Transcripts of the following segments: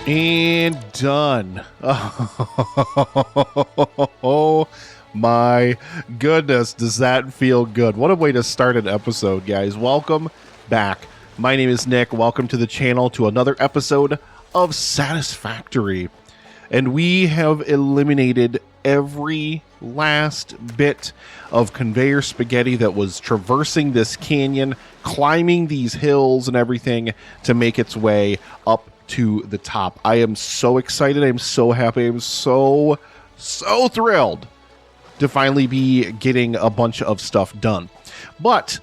And done. Oh my goodness, does that feel good? What a way to start an episode, guys. Welcome back. My name is Nick. Welcome to the channel, to another episode of Satisfactory. And we have eliminated every last bit of conveyor spaghetti that was traversing this canyon, climbing these hills and everything to make its way up to the top. I am so excited. I'm so happy. I'm so thrilled to finally be getting a bunch of stuff done. But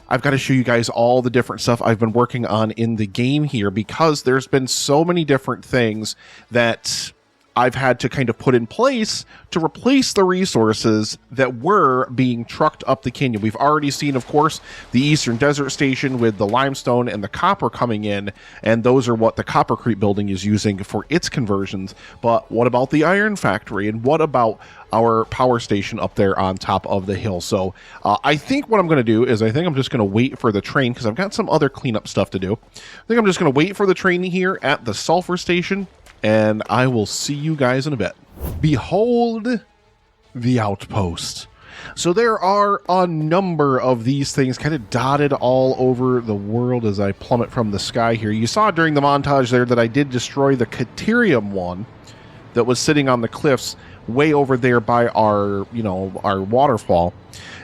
I've got to show you guys all the different stuff I've been working on in the game here, because there's been so many different things that I've had to kind of put in place to replace the resources that were being trucked up the canyon. We've already seen, of course, the Eastern Desert Station with the limestone and the copper coming in, and those are what the copper-crete building is using for its conversions. But what about the iron factory, and what about our power station up there on top of the hill? So I think what I'm going to do is I think I'm just going to wait for the train, because I've got some other cleanup stuff to do. I think I'm just going to wait for the train here at the sulfur station, and I will see you guys in a bit. Behold the outpost. So there are a number of these things kind of dotted all over the world as I plummet from the sky here. You saw during the montage there that I did destroy the Caterium one that was sitting on the cliffs way over there by our, our waterfall.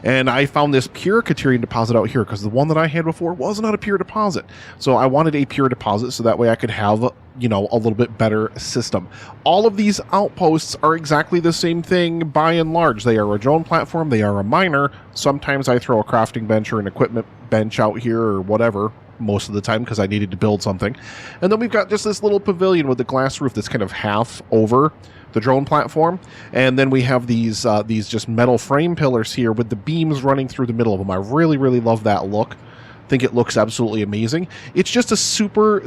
And I found this pure Caterium deposit out here, because the one that I had before was not a pure deposit. So I wanted a pure deposit so that way I could have, a little bit better system. All of these outposts are exactly the same thing by and large. They are a drone platform. They are a miner. Sometimes I throw a crafting bench or an equipment bench out here or whatever, most of the time, because I needed to build something. And then we've got just this little pavilion with the glass roof that's kind of half over the drone platform, and then we have these just metal frame pillars here with the beams running through the middle of them. I really love that look. I think it looks absolutely amazing. It's just a super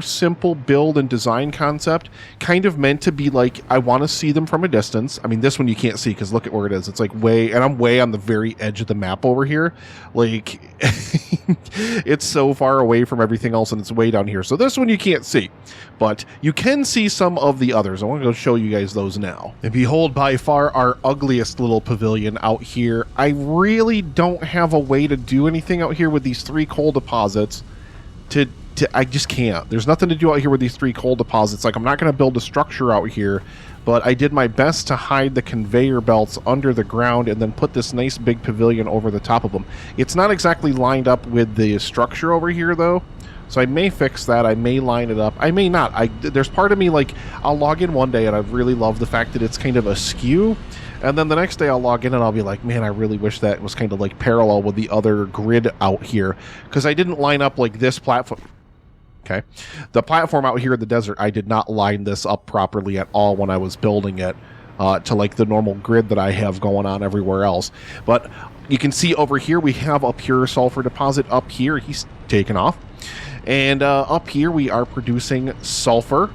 simple build and design concept, kind of meant to be like, I want to see them from a distance. I mean, this one you can't see because look at where it is. It's like I'm way on the very edge of the map over here. Like, it's so far away from everything else, and it's way down here. So this one you can't see, but you can see some of the others. I want to go show you guys those now. And behold, by far our ugliest little pavilion out here. I really don't have a way to do anything out here with these three coal deposits. I just can't. There's nothing to do out here with these three coal deposits. Like, I'm not going to build a structure out here, but I did my best to hide the conveyor belts under the ground and then put this nice big pavilion over the top of them. It's not exactly lined up with the structure over here, though, so I may fix that. I may line it up. I may not. There's part of me, like, I'll log in one day and I really love the fact that it's kind of askew, and then the next day I'll log in and I'll be like, man, I really wish that was kind of like parallel with the other grid out here, because I didn't line up like this platform. Okay, the platform out here in the desert, I did not line this up properly at all when I was building it to like the normal grid that I have going on everywhere else. But you can see over here we have a pure sulfur deposit up here. He's taken off. And up here we are producing sulfur.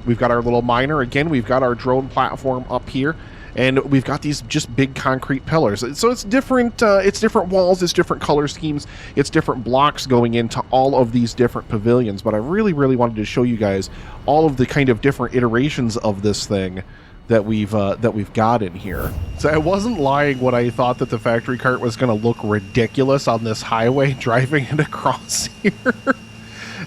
We've got our little miner. Again, we've got our drone platform up here. And we've got these just big concrete pillars. So it's different walls, it's different color schemes, it's different blocks going into all of these different pavilions. But I really wanted to show you guys all of the kind of different iterations of this thing that we've got in here. So I wasn't lying when I thought that the factory cart was going to look ridiculous on this highway driving it across here.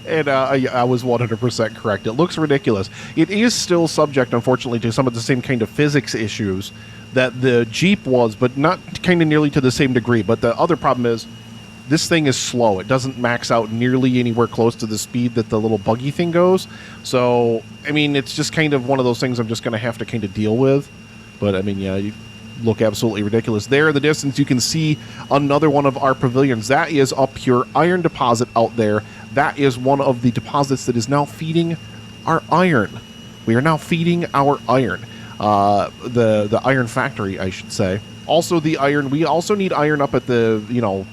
And I was 100% correct. It looks ridiculous. It is still subject, unfortunately, to some of the same kind of physics issues that the Jeep was, but not kind of nearly to the same degree. But the other problem is this thing is slow. It doesn't max out nearly anywhere close to the speed that the little buggy thing goes. So, I mean, it's just kind of one of those things I'm just going to have to kind of deal with. But, I mean, yeah, you look absolutely ridiculous. There in the distance, you can see another one of our pavilions. That is a pure iron deposit out there. That is one of the deposits that is now feeding our iron. We are now feeding our iron. The iron factory, I should say. Also the iron, we also need iron up at the,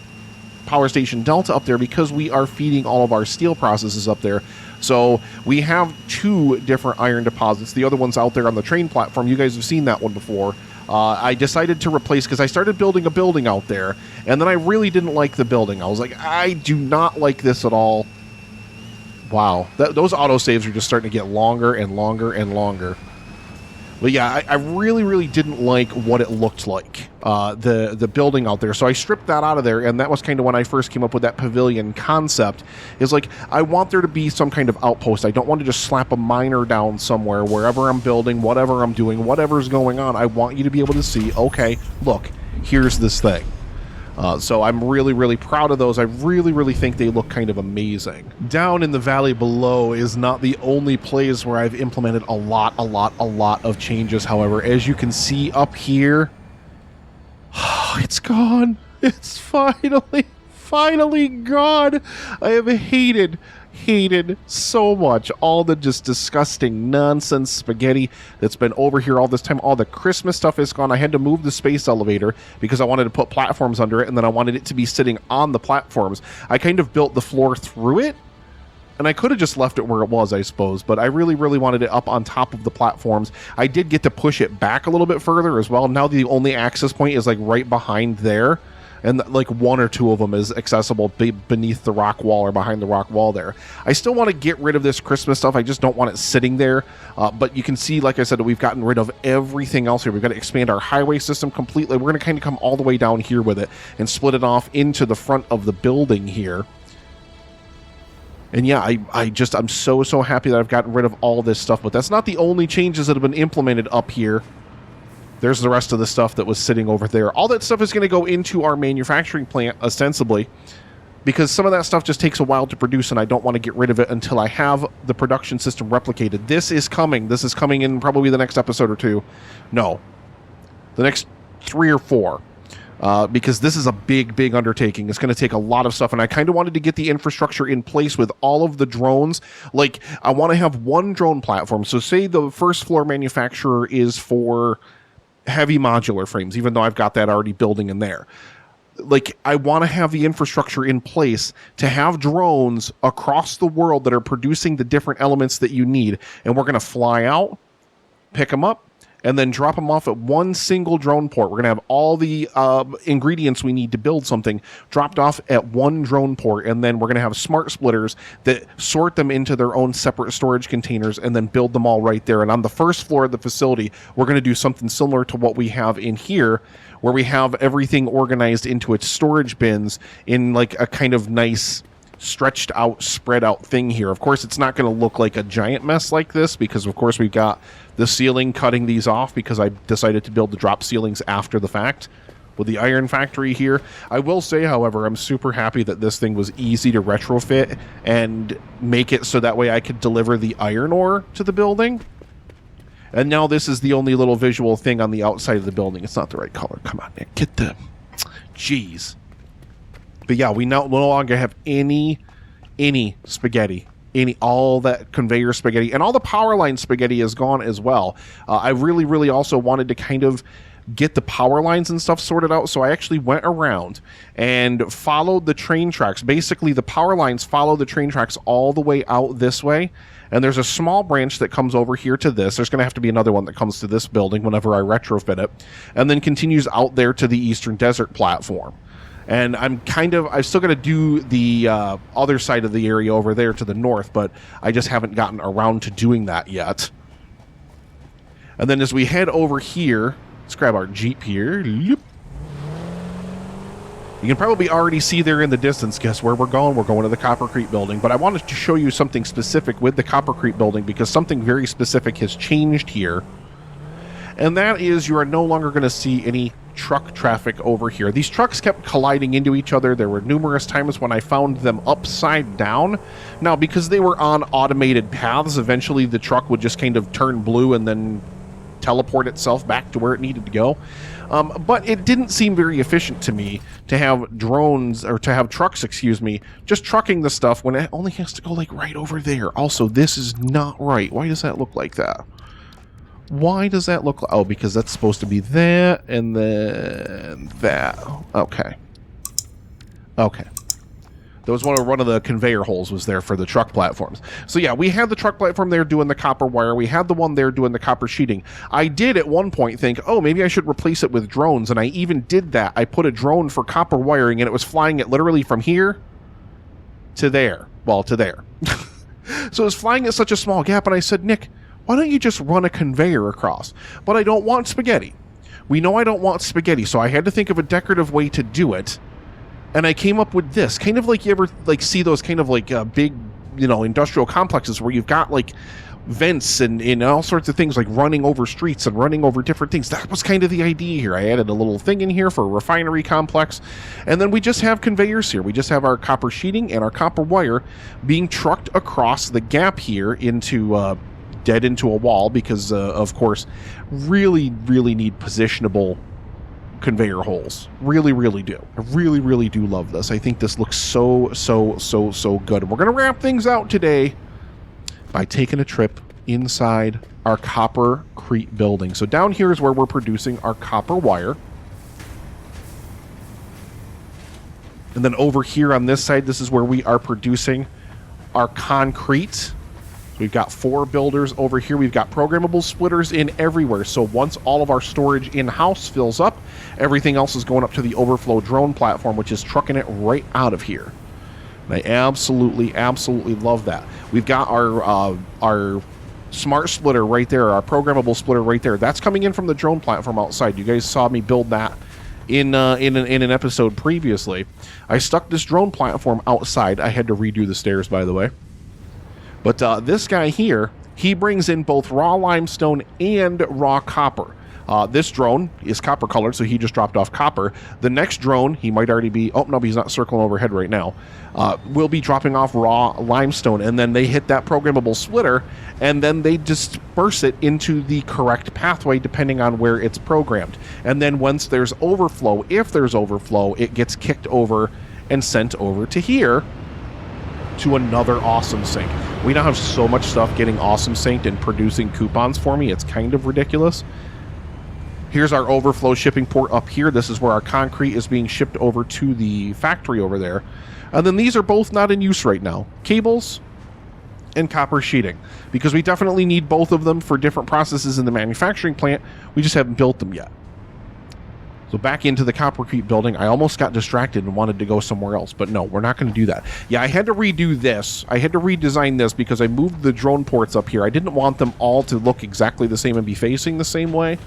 Power Station Delta up there, because we are feeding all of our steel processes up there. So we have two different iron deposits. The other one's out there on the train platform. You guys have seen that one before. I decided to replace, because I started building a building out there, and then I really didn't like the building. I was like, I do not like this at all. wow. Those autosaves are just starting to get longer and longer and longer. But yeah, I really, really didn't like what it looked like, the building out there. So I stripped that out of there, and that was kind of when I first came up with that pavilion concept. Is like, I want there to be some kind of outpost. I don't want to just slap a miner down somewhere, wherever I'm building, whatever I'm doing, whatever's going on. I want you to be able to see, okay, look, here's this thing. So I'm really, really proud of those. I really, really think they look kind of amazing. Down in the valley below is not the only place where I've implemented a lot of changes. However, as you can see up here, it's gone. It's finally gone. I have hated so much all the just disgusting nonsense spaghetti that's been over here all this time. All the Christmas stuff is gone. I had to move the space elevator because I wanted to put platforms under it, and then I wanted it to be sitting on the platforms. I kind of built the floor through it, and I could have just left it where it was, I suppose, but I really, really wanted it up on top of the platforms. I did get to push it back a little bit further as well. Now the only access point is like right behind there. And like one or two of them is accessible beneath the rock wall or behind the rock wall there. I still want to get rid of this Christmas stuff. I just don't want it sitting there. But you can see, like I said, we've gotten rid of everything else here. We've got to expand our highway system completely. We're going to kind of come all the way down here with it and split it off into the front of the building here. And yeah, I'm so happy that I've gotten rid of all this stuff. But that's not the only changes that have been implemented up here. There's the rest of the stuff that was sitting over there. All that stuff is going to go into our manufacturing plant, ostensibly, because some of that stuff just takes a while to produce, and I don't want to get rid of it until I have the production system replicated. This is coming. This is coming in probably the next episode or two. No. The next 3 or 4. Because this is a big undertaking. It's going to take a lot of stuff, and I kind of wanted to get the infrastructure in place with all of the drones. Like, I want to have one drone platform. So say the first floor manufacturer is for heavy modular frames, even though I've got that already building in there. Like, I want to have the infrastructure in place to have drones across the world that are producing the different elements that you need, and we're going to fly out, pick them up, and then drop them off at one single drone port. We're going to have all the ingredients we need to build something dropped off at one drone port, and then we're going to have smart splitters that sort them into their own separate storage containers and then build them all right there. And on the first floor of the facility, we're going to do something similar to what we have in here, where we have everything organized into its storage bins in like a kind of nice stretched out, spread out thing here. Of course, it's not going to look like a giant mess like this because, of course, we've got the ceiling cutting these off because I decided to build the drop ceilings after the fact with the iron factory here. I will say, however, I'm super happy that this thing was easy to retrofit and make it so that way I could deliver the iron ore to the building. And now this is the only little visual thing on the outside of the building. It's not the right color. Come on, Nick. Get the... Jeez. But yeah, we no longer have any spaghetti. All that conveyor spaghetti. And all the power line spaghetti is gone as well. I really also wanted to kind of get the power lines and stuff sorted out. So I actually went around and followed the train tracks. Basically, the power lines follow the train tracks all the way out this way. And there's a small branch that comes over here to this. There's going to have to be another one that comes to this building whenever I retrofit it. And then continues out there to the Eastern Desert platform. And I'm still going to do the other side of the area over there to the north, but I just haven't gotten around to doing that yet. And then as we head over here, let's grab our Jeep here. You can probably already see there in the distance, guess where we're going? We're going to the copper-crete building. But I wanted to show you something specific with the copper-crete building because something very specific has changed here. And that is you are no longer going to see any truck traffic over here. These trucks kept colliding into each other. There were numerous times when I found them upside down. Now, because they were on automated paths, eventually the truck would just kind of turn blue and then teleport itself back to where it needed to go. But it didn't seem very efficient to me to have drones, or to have trucks, excuse me, just trucking the stuff when it only has to go like right over there. Also, this is not right. Why does that look like that? Why does that look like... Oh, because that's supposed to be that, and then that. Okay. Okay. That was one of the conveyor holes was there for the truck platforms. So yeah, we had the truck platform there doing the copper wire. We had the one there doing the copper sheeting. I did at one point think, oh, maybe I should replace it with drones, and I even did that. I put a drone for copper wiring, and it was flying it literally from here to there. Well, to there. So it's flying at such a small gap, and I said, Nick, why don't you just run a conveyor across? But I don't want spaghetti. We know I don't want spaghetti, so I had to think of a decorative way to do it. And I came up with this, kind of like you ever like see those kind of like big, industrial complexes where you've got like vents and all sorts of things like running over streets and running over different things. That was kind of the idea here. I added a little thing in here for a refinery complex. And then we just have conveyors here. We just have our copper sheeting and our copper wire being trucked across the gap here into dead into a wall because, of course, really need positionable conveyor holes. Really do. I really do love this. I think this looks so good. And we're going to wrap things out today by taking a trip inside our copper-crete building. So down here is where we're producing our copper wire. And then over here on this side, this is where we are producing our concrete. We've got 4 builders over here. We've got programmable splitters in everywhere. So once all of our storage in-house fills up, everything else is going up to the overflow drone platform, which is trucking it right out of here. And I absolutely love that. We've got our smart splitter right there, our programmable splitter right there. That's coming in from the drone platform outside. You guys saw me build that in an episode previously. I stuck this drone platform outside. I had to redo the stairs, by the way. But this guy here, he brings in both raw limestone and raw copper. This drone is copper colored, so he just dropped off copper. The next drone, he might already be... Oh, no, he's not circling overhead right now. Will be dropping off raw limestone, and then they hit that programmable splitter, and then they disperse it into the correct pathway depending on where it's programmed. And then once there's overflow, if there's overflow, it gets kicked over and sent over to here to another awesome sink. We now have so much stuff getting awesome synced and producing coupons for me. It's kind of ridiculous. Here's our overflow shipping port up here. This is where our concrete is being shipped over to the factory over there. And then these are both not in use right now. Cables and copper sheeting. Because we definitely need both of them for different processes in the manufacturing plant. We just haven't built them yet. So back into the copper-crete building. I almost got distracted and wanted to go somewhere else. But no, we're not going to do that. Yeah, I had to redo this. I had to redesign this because I moved the drone ports up here. I didn't want them all to look exactly the same and be facing the same way.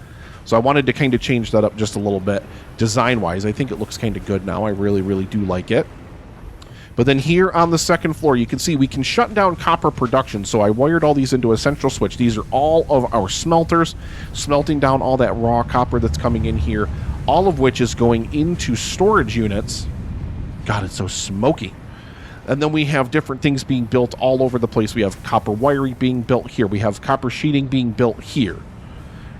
So I wanted to kind of change that up just a little bit design-wise. I think it looks kind of good now. I really do like it. But then here on the second floor, you can see we can shut down copper production. So I wired all these into a central switch. These are all of our smelters, smelting down all that raw copper that's coming in here, all of which is going into storage units. God, it's so smoky. And then we have different things being built all over the place. We have copper wiring being built here. We have copper sheeting being built here.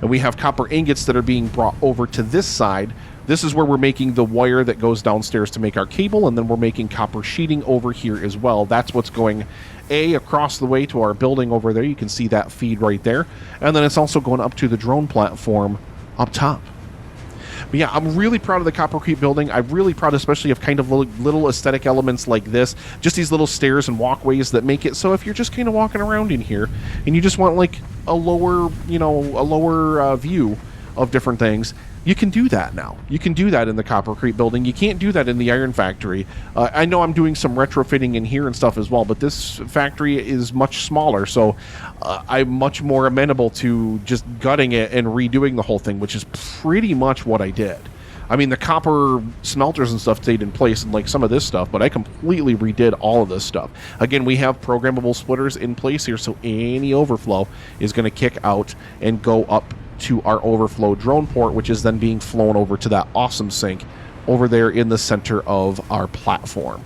And we have copper ingots that are being brought over to this side. This is where we're making the wire that goes downstairs to make our cable, and then we're making copper sheeting over here as well. That's what's going across the way to our building over there. You can see that feed right there. And then it's also going up to the drone platform up top. But yeah, I'm really proud of the copper-crete building. I'm really proud especially of kind of little aesthetic elements like this. Just these little stairs and walkways that make it so if you're just kind of walking around in here and you just want like a lower, view of different things, you can do that now. You can do that in the copper-crete building. You can't do that in the iron factory. I know I'm doing some retrofitting in here and stuff as well, but this factory is much smaller, so I'm much more amenable to just gutting it and redoing the whole thing, which is pretty much what I did. I mean, the copper smelters and stuff stayed in place and like some of this stuff, but I completely redid all of this stuff. Again, we have programmable splitters in place here, so any overflow is going to kick out and go up to our overflow drone port, which is then being flown over to that awesome sink over there in the center of our platform.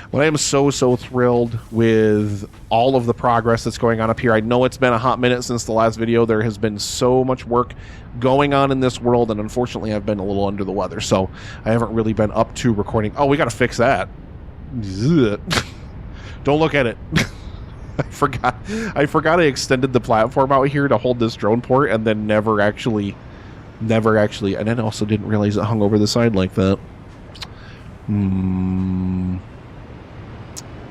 But I am so thrilled with all of the progress that's going on up here. I know it's been a hot minute since the last video. There has been so much work going on in this world, and unfortunately I've been a little under the weather, so I haven't really been up to recording. Oh, we got to fix that. Don't look at it. I forgot I extended the platform out here to hold this drone port, and then never actually, and then also didn't realize it hung over the side like that.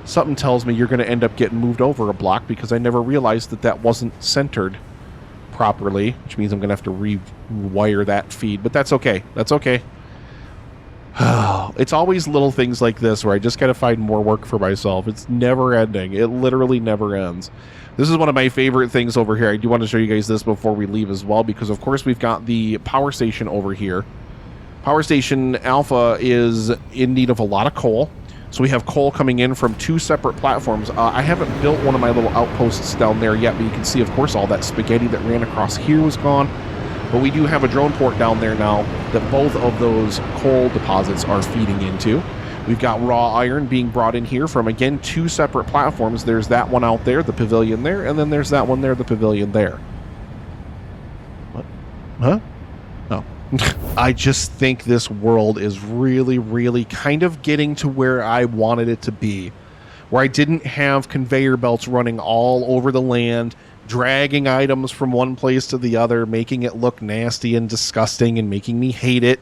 Something tells me you're going to end up getting moved over a block because I never realized that wasn't centered properly, which means I'm going to have to rewire that feed, but that's okay. That's okay. It's always little things like this where I just gotta find more work for myself. It's never ending. It literally never ends. This is one of my favorite things over here. I do want to show you guys this before we leave as well, because of course we've got the power station over here. Power station Alpha is in need of a lot of coal. So we have coal coming in from 2 separate platforms. I haven't built one of my little outposts down there yet, but you can see, of course, all that spaghetti that ran across here was gone. But we do have a drone port down there now that both of those coal deposits are feeding into. We've got raw iron being brought in here from, again, 2 separate platforms. There's that one out there, the pavilion there, and then there's that one there, the pavilion there. What? Huh? Oh. I just think this world is really, really kind of getting to where I wanted it to be, where I didn't have conveyor belts running all over the land, dragging items from one place to the other, making it look nasty and disgusting and making me hate it.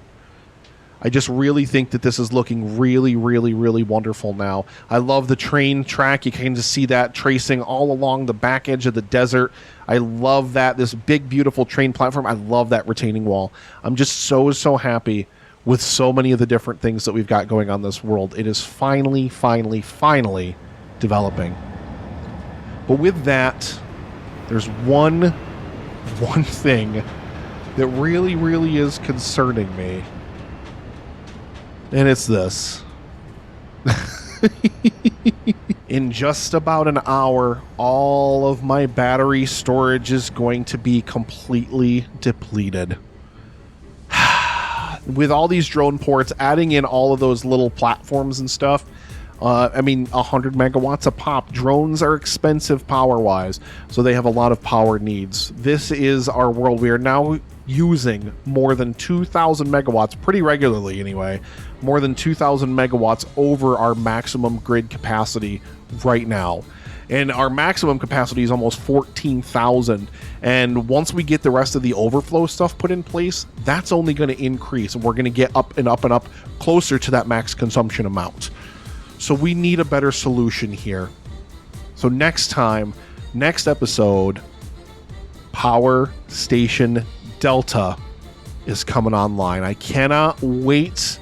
I just really think that this is looking really, really, really wonderful now. I love the train track. You can just see that tracing all along the back edge of the desert. I love that. This big, beautiful train platform. I love that retaining wall. I'm just so, so happy with so many of the different things that we've got going on in this world. It is finally, finally, finally developing. But with that, there's one thing that really, really is concerning me. And it's this. In just about an hour, all of my battery storage is going to be completely depleted. With all these drone ports, adding in all of those little platforms and stuff, I mean, 100 megawatts a pop. Drones are expensive power-wise, so they have a lot of power needs. This is our world. We are now using more than 2,000 megawatts, pretty regularly anyway, more than 2,000 megawatts over our maximum grid capacity right now. And our maximum capacity is almost 14,000. And once we get the rest of the overflow stuff put in place, that's only going to increase. And we're going to get up and up and up closer to that max consumption amount. So we need a better solution here. So next time, next episode, Power Station Delta is coming online. I cannot wait.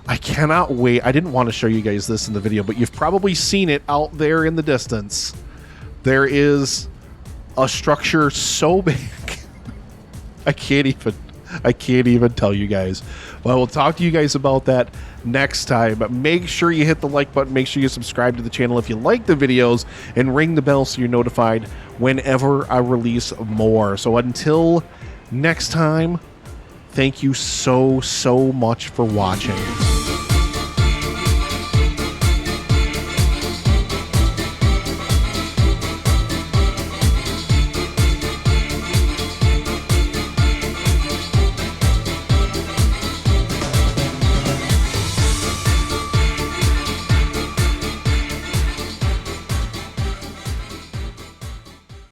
I cannot wait. I didn't want to show you guys this in the video, but you've probably seen it out there in the distance. There is a structure so big. I can't even tell you guys. But I will talk to you guys about that next time. But make sure you hit the like button. Make sure you subscribe to the channel if you like the videos, and ring the bell so you're notified whenever I release more. So until next time, thank you so much for watching.